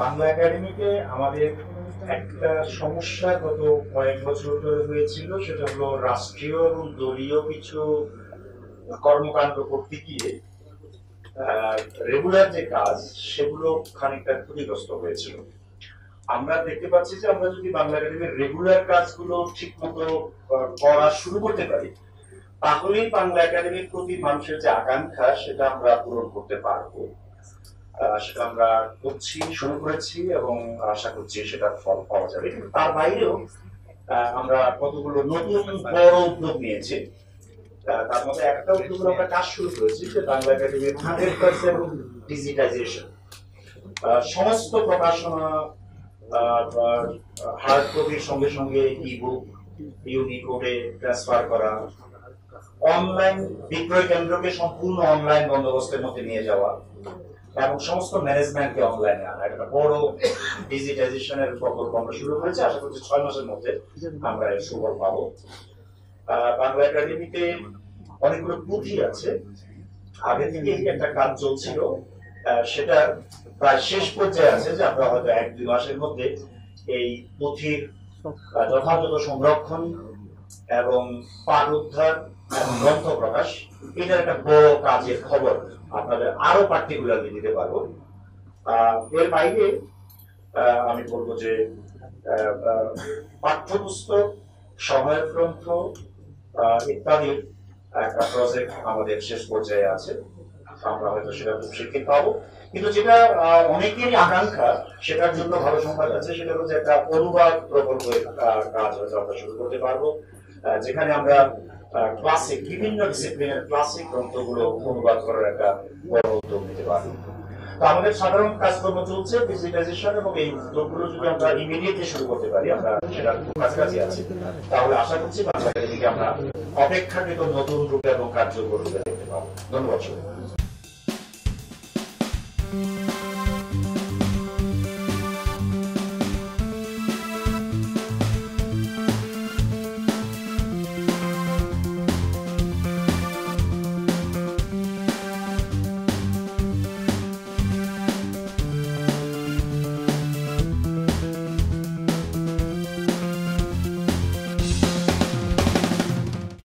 বাংলা একাডেমিতে আমাদের একটা সমস্যা গত কয়েক বছর ধরে হয়েছিল, সেটা হলো রাষ্ট্রীয় এবং দলীয় কিছু কর্মকাণ্ড করতে গিয়ে রেগুলার যে কাজ সেগুলো খানিকটা ক্ষতিগ্রস্ত হয়েছিল। আমরা দেখতে পাচ্ছি যে আমরা যদি বাংলা একাডেমির রেগুলার কাজগুলো ঠিক মতো করা শুরু করতে পারি, তাহলেই বাংলা একাডেমির প্রতি মানুষের যে আকাঙ্ক্ষা সেটা আমরা পূরণ করতে পারবো। সেটা আমরা করছি, শুরু করেছি এবং আশা করছি সেটার ফল পাওয়া যাবে। কিন্তু তার বাইরেও আমরা কতগুলো নতুন বড় উদ্যোগ নিয়েছি। তার মধ্যে একটা উদ্যোগ আমরা কাজ শুরু করেছি যে বাংলা একাডেমির 100% ডিজিটাইজেশন। সমস্ত প্রকাশনা হার্ড কপির সঙ্গে সঙ্গে ইবুক ইউনিকোডে ট্রান্সফার করা, অনলাইন বিক্রয় কেন্দ্রকে সম্পূর্ণ অনলাইন বন্দোবস্তের মধ্যে নিয়ে যাওয়া এবং সমস্ত ম্যানেজমেন্টকে অনলাইনে আনা, একটা বড় ডিজিটাইজেশনের প্রকল্প আমরা শুরু করেছি। আশা করছি 6 মাসের মধ্যে আমরা এর সুফল পাবো। বাংলা একাডেমিতে অনেকগুলো পুঁথি আছে, আগে থেকে একটা কাজ চলছিল, সেটা প্রায় শেষ পর্যায়ে আছে যে আমরা হয়তো 1-2 মাসের মধ্যে এই পুঁথির যথাযথ সংরক্ষণ এবং পাঠ উদ্ধার এবং গ্রন্থ প্রকাশ, এটার একটা বড় কাজের খবর আপনাদের আরো পার্টিকুলারলি দিতে পারবো। এর বাইরে আমি বলবো যে পাঠ্যপুস্তক, সহায়ক গ্রন্থ ইত্যাদির একটা প্রজেক্ট আমাদের শেষ পর্যায়ে আছে। আমরা হয়তো সেটা খুব শিগগির পাবো। কিন্তু যেটা অনেকেরই আকাঙ্ক্ষা, সেটার জন্য ভালো সংবাদ আছে, সেটা হচ্ছে একটা অনুবাদ প্রকল্পের কাজ হয়তো আমরা শুরু করতে পারবো, যেখানে আমরা ক্লাসিক বিভিন্ন ডিসিপ্লিনের ক্লাসিক গ্রন্থগুলো অনুবাদ করার একটা বড় উদ্যোগ নিতে পারবো। তো আমাদের সাধারণ কাজকর্ম চলছে ডিজিটাইজেশন, এবং এই উদ্যোগগুলো যদি আমরা ইমিডিয়েটলি শুরু করতে পারি, আমরা সেটা কাছাকাছি আছি, তাহলে আশা করছি বাংলা একাডেমিকে আমরা অপেক্ষাকৃত নতুন রূপে এবং কার্যকর রূপে দেখতে পাবো। ধন্যবাদ।